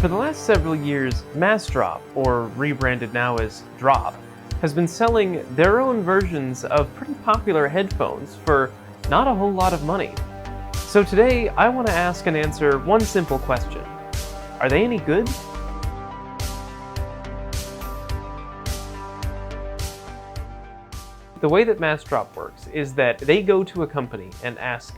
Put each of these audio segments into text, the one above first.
For the last several years, Massdrop, or rebranded now as Drop, has been selling their own versions of pretty popular headphones for not a whole lot of money. So today, I want to ask and answer one simple question. Are they any good? The way that Massdrop works is that they go to a company and ask,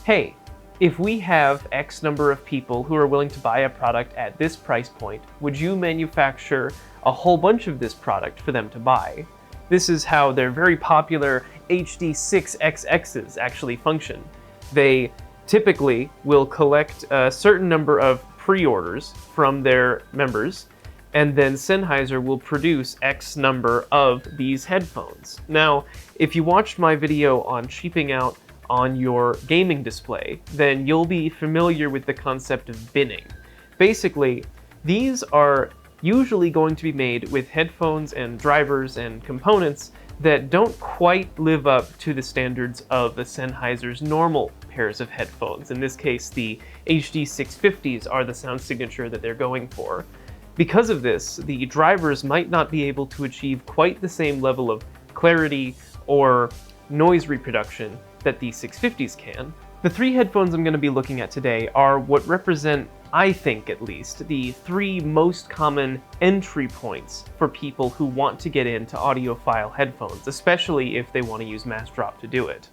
hey, if we have X number of people who are willing to buy a product at this price point, would you manufacture a whole bunch of this product for them to buy? This is how their very popular HD6XXs actually function. They typically will collect a certain number of pre-orders from their members, and then Sennheiser will produce X number of these headphones. Now, if you watched my video on cheaping out on your gaming display, then you'll be familiar with the concept of binning. Basically, these are usually going to be made with headphones and drivers and components that don't quite live up to the standards of the Sennheiser's normal pairs of headphones. In this case, the HD650s are the sound signature that they're going for. Because of this, the drivers might not be able to achieve quite the same level of clarity or noise reproduction that the 650s can. The three headphones I'm going to be looking at today are what represent, I think at least, the three most common entry points for people who want to get into audiophile headphones, especially if they want to use Massdrop to do it.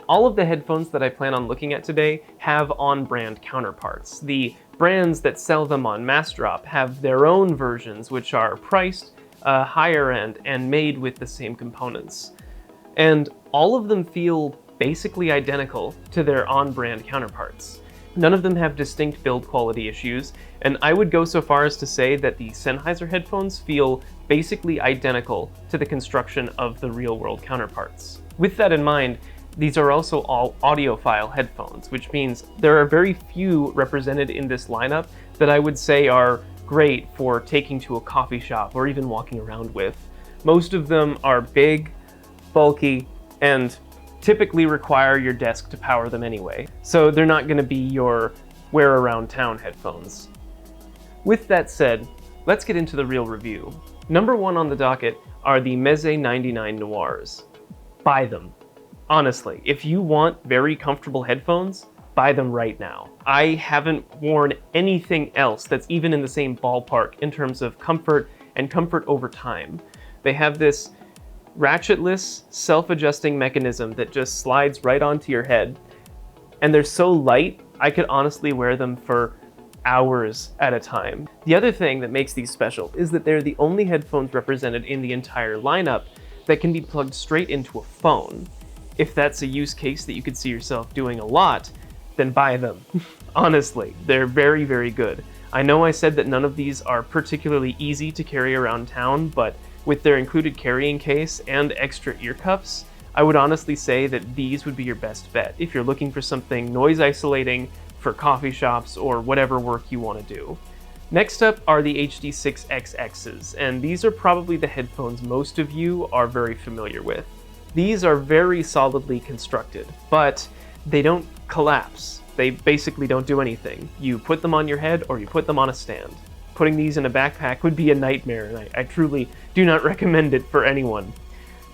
All of the headphones that I plan on looking at today have on-brand counterparts. The brands that sell them on Massdrop have their own versions, which are priced higher end and made with the same components. And all of them feel basically identical to their on-brand counterparts. None of them have distinct build quality issues, and I would go so far as to say that the Sennheiser headphones feel basically identical to the construction of the real-world counterparts. With that in mind, these are also all audiophile headphones, which means there are very few represented in this lineup that I would say are great for taking to a coffee shop or even walking around with. Most of them are big, bulky, and typically require your desk to power them anyway, so they're not going to be your wear around town headphones. With that said, let's get into the real review. Number one on the docket are the Meze 99 Noirs. Buy them. Honestly, if you want very comfortable headphones, buy them right now. I haven't worn anything else that's even in the same ballpark in terms of comfort and comfort over time. They have this ratchetless, self-adjusting mechanism that just slides right onto your head, and they're so light, I could honestly wear them for hours at a time. The other thing that makes these special is that they're the only headphones represented in the entire lineup that can be plugged straight into a phone. If that's a use case that you could see yourself doing a lot, then buy them. Honestly, they're very, very good. I know I said that none of these are particularly easy to carry around town, but with their included carrying case and extra ear cuffs, I would honestly say that these would be your best bet if you're looking for something noise isolating for coffee shops or whatever work you want to do. Next up are the HD6XXs, and these are probably the headphones most of you are very familiar with. These are very solidly constructed, but they don't collapse. They basically don't do anything. You put them on your head or you put them on a stand. Putting these in a backpack would be a nightmare, and I truly do not recommend it for anyone.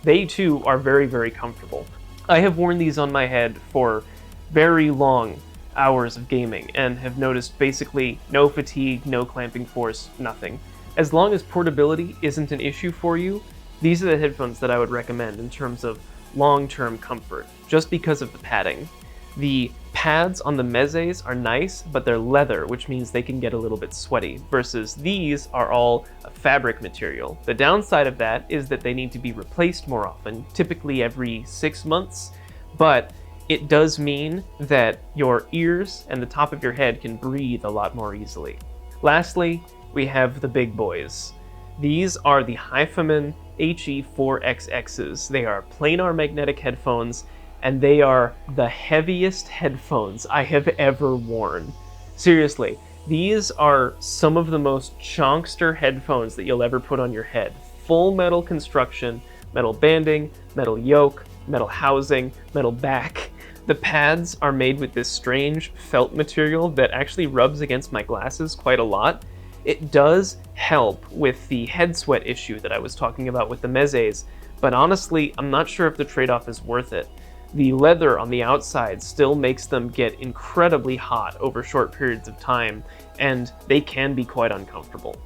They too are very, very comfortable. I have worn these on my head for very long hours of gaming and have noticed basically no fatigue, no clamping force, nothing. As long as portability isn't an issue for you, these are the headphones that I would recommend in terms of long-term comfort, just because of the padding. The pads on the Mezes are nice, but they're leather, which means they can get a little bit sweaty, versus these are all a fabric material. The downside of that is that they need to be replaced more often, typically every 6 months, but it does mean that your ears and the top of your head can breathe a lot more easily. Lastly, we have the big boys. These are the Hyphaman HE4XXs. They are planar magnetic headphones, and they are the heaviest headphones I have ever worn. Seriously, these are some of the most chonkster headphones that you'll ever put on your head. Full metal construction, metal banding, metal yoke, metal housing, metal back. The pads are made with this strange felt material that actually rubs against my glasses quite a lot. It does help with the head sweat issue that I was talking about with the Mezes, but honestly, I'm not sure if the trade-off is worth it. The leather on the outside still makes them get incredibly hot over short periods of time, and they can be quite uncomfortable.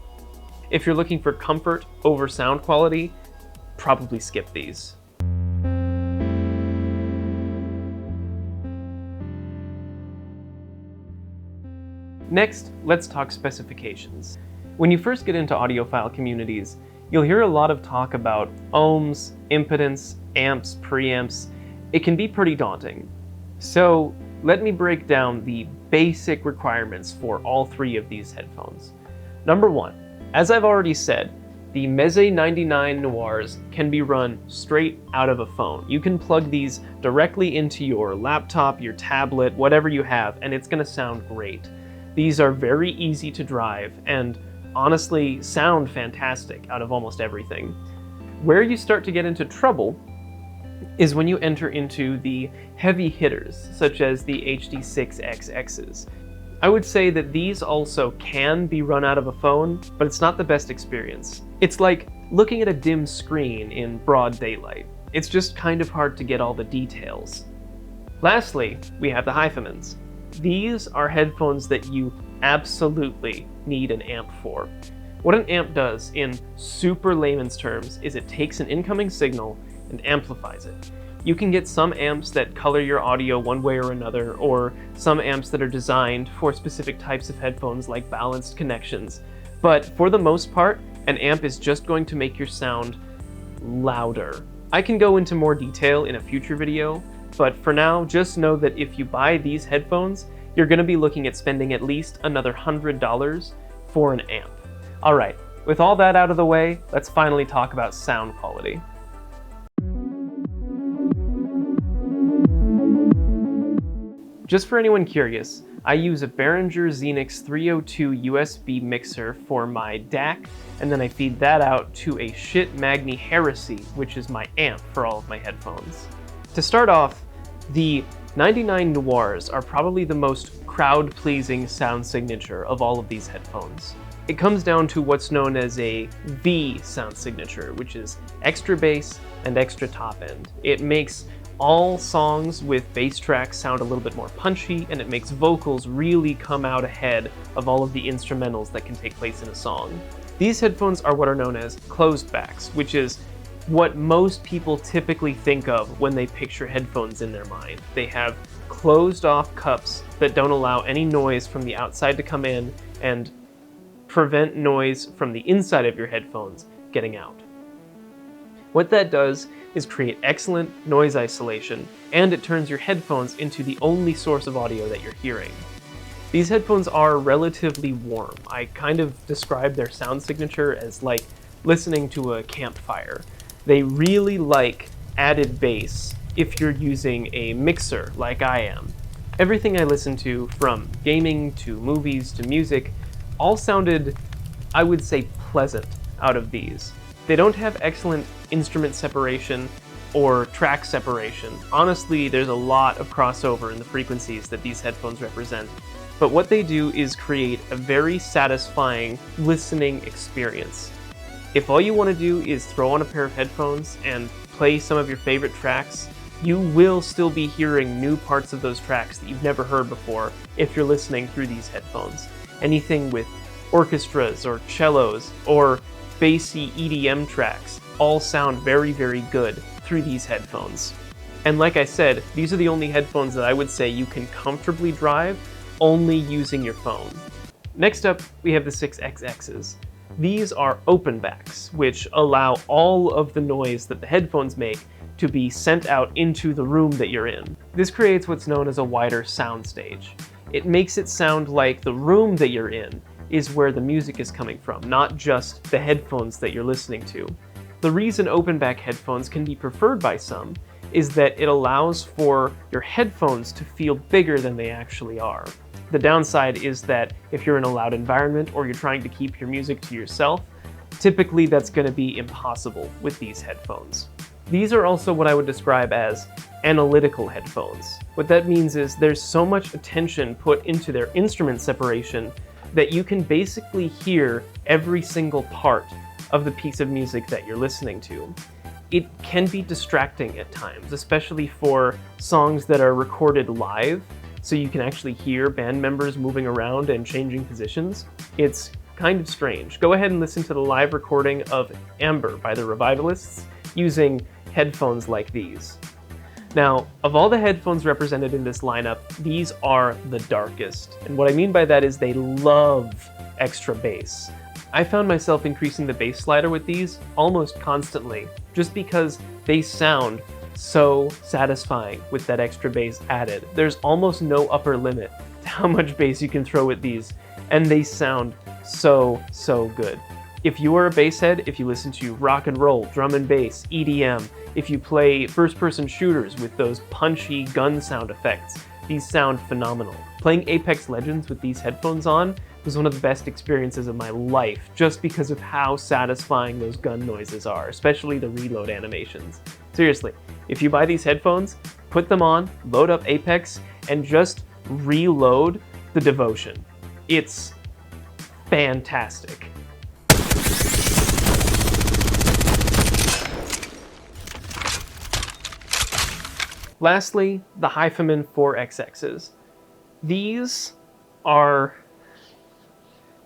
If you're looking for comfort over sound quality, probably skip these. Next, let's talk specifications. When you first get into audiophile communities, you'll hear a lot of talk about ohms, impedance, amps, preamps. It can be pretty daunting. So let me break down the basic requirements for all three of these headphones. Number one, as I've already said, the Meze 99 Noirs can be run straight out of a phone. You can plug these directly into your laptop, your tablet, whatever you have, and it's gonna sound great. These are very easy to drive and honestly sound fantastic out of almost everything. Where you start to get into trouble is when you enter into the heavy hitters, such as the HD6XXs. I would say that these also can be run out of a phone, but it's not the best experience. It's like looking at a dim screen in broad daylight. It's just kind of hard to get all the details. Lastly, we have the Hyphemans. These are headphones that you absolutely need an amp for. What an amp does, in super layman's terms, is it takes an incoming signal and amplifies it. You can get some amps that color your audio one way or another, or some amps that are designed for specific types of headphones like balanced connections. But for the most part, an amp is just going to make your sound louder. I can go into more detail in a future video, but for now, just know that if you buy these headphones, you're going to be looking at spending at least another $100 for an amp. Alright, with all that out of the way, let's finally talk about sound quality. Just for anyone curious, I use a Behringer Xenix 302 USB mixer for my DAC, and then I feed that out to a Shit Magni Heresy, which is my amp for all of my headphones. To start off, the 99 Noirs are probably the most crowd-pleasing sound signature of all of these headphones. It comes down to what's known as a V sound signature, which is extra bass and extra top end. It makes all songs with bass tracks sound a little bit more punchy, and it makes vocals really come out ahead of all of the instrumentals that can take place in a song. These headphones are what are known as closed backs, which is what most people typically think of when they picture headphones in their mind. They have closed off cups that don't allow any noise from the outside to come in and prevent noise from the inside of your headphones getting out. What that does is create excellent noise isolation, and it turns your headphones into the only source of audio that you're hearing. These headphones are relatively warm. I kind of describe their sound signature as like listening to a campfire. They really like added bass if you're using a mixer like I am. Everything I listen to, from gaming to movies to music, all sounded, I would say, pleasant out of these. They don't have excellent instrument separation or track separation. Honestly, there's a lot of crossover in the frequencies that these headphones represent. But what they do is create a very satisfying listening experience. If all you want to do is throw on a pair of headphones and play some of your favorite tracks, you will still be hearing new parts of those tracks that you've never heard before if you're listening through these headphones. Anything with orchestras or cellos or bassy EDM tracks all sound very, very good through these headphones. And like I said, these are the only headphones that I would say you can comfortably drive only using your phone. Next up, we have the 6XXs. These are open backs, which allow all of the noise that the headphones make to be sent out into the room that you're in. This creates what's known as a wider soundstage. It makes it sound like the room that you're in is where the music is coming from, not just the headphones that you're listening to. The reason open back headphones can be preferred by some is that it allows for your headphones to feel bigger than they actually are. The downside is that if you're in a loud environment or you're trying to keep your music to yourself, typically that's going to be impossible with these headphones. These are also what I would describe as analytical headphones. What that means is there's so much attention put into their instrument separation that you can basically hear every single part of the piece of music that you're listening to. It can be distracting at times, especially for songs that are recorded live, so you can actually hear band members moving around and changing positions. It's kind of strange. Go ahead and listen to the live recording of Amber by the Revivalists using headphones like these. Now, of all the headphones represented in this lineup, these are the darkest. And what I mean by that is they love extra bass. I found myself increasing the bass slider with these almost constantly, just because they sound so satisfying with that extra bass added. There's almost no upper limit to how much bass you can throw with these, and they sound so good. If you are a bass head, if you listen to rock and roll, drum and bass, EDM, if you play first-person shooters with those punchy gun sound effects, these sound phenomenal. Playing Apex Legends with these headphones on was one of the best experiences of my life, just because of how satisfying those gun noises are, especially the reload animations. Seriously, if you buy these headphones, put them on, load up Apex, and just reload the Devotion. It's fantastic. Lastly, the Hyphaman 4XXs. These are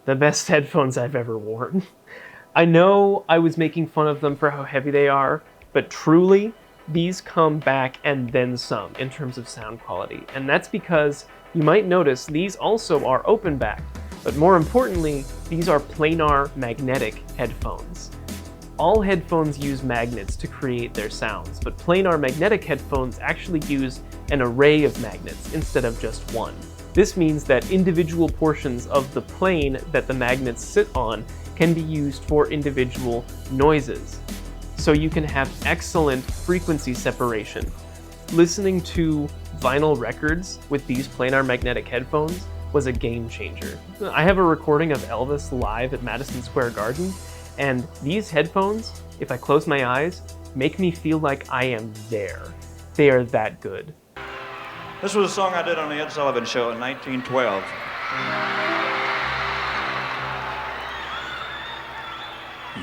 the best headphones I've ever worn. I know I was making fun of them for how heavy they are, but truly, these come back and then some in terms of sound quality. And that's because you might notice these also are open-backed, but more importantly, these are planar magnetic headphones. All headphones use magnets to create their sounds, but planar magnetic headphones actually use an array of magnets instead of just one. This means that individual portions of the plane that the magnets sit on can be used for individual noises. So you can have excellent frequency separation. Listening to vinyl records with these planar magnetic headphones was a game changer. I have a recording of Elvis live at Madison Square Garden, and these headphones, if I close my eyes, make me feel like I am there. They are that good. This was a song I did on the Ed Sullivan Show in 1912.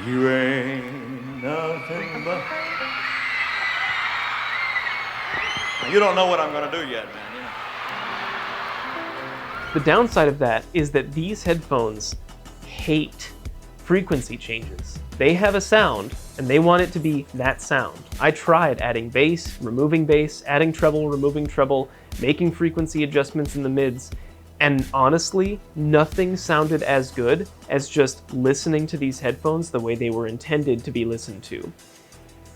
You ain't nothing but... Now, you don't know what I'm gonna do yet, man. You know. The downside of that is that these headphones hate frequency changes. They have a sound, and they want it to be that sound. I tried adding bass, removing bass, adding treble, removing treble, making frequency adjustments in the mids, and honestly, nothing sounded as good as just listening to these headphones the way they were intended to be listened to.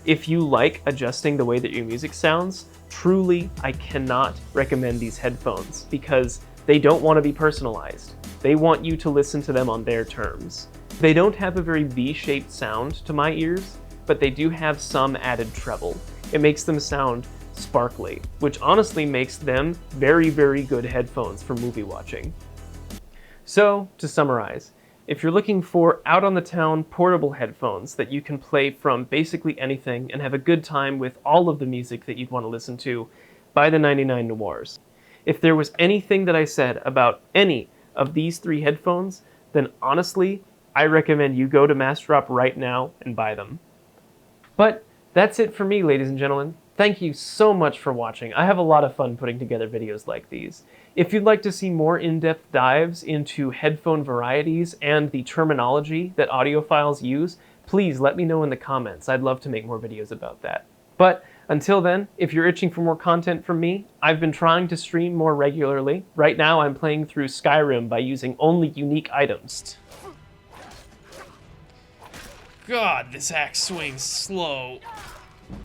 If you like adjusting the way that your music sounds, truly, I cannot recommend these headphones because they don't want to be personalized. They want you to listen to them on their terms. They don't have a very V-shaped sound to my ears, but they do have some added treble. It makes them sound sparkly, which honestly makes them very good headphones for movie watching. So, to summarize, if you're looking for out-on-the-town portable headphones that you can play from basically anything and have a good time with all of the music that you'd want to listen to, buy the 99 Noirs. If there was anything that I said about any of these three headphones, then honestly, I recommend you go to Massdrop right now and buy them. But that's it for me, ladies and gentlemen. Thank you so much for watching. I have a lot of fun putting together videos like these. If you'd like to see more in-depth dives into headphone varieties and the terminology that audiophiles use, please let me know in the comments. I'd love to make more videos about that. But until then, if you're itching for more content from me, I've been trying to stream more regularly. Right now I'm playing through Skyrim by using only unique items. God, this axe swings slow.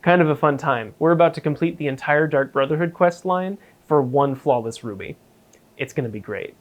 Kind of a fun time. We're about to complete the entire Dark Brotherhood quest line for one flawless ruby. It's gonna be great.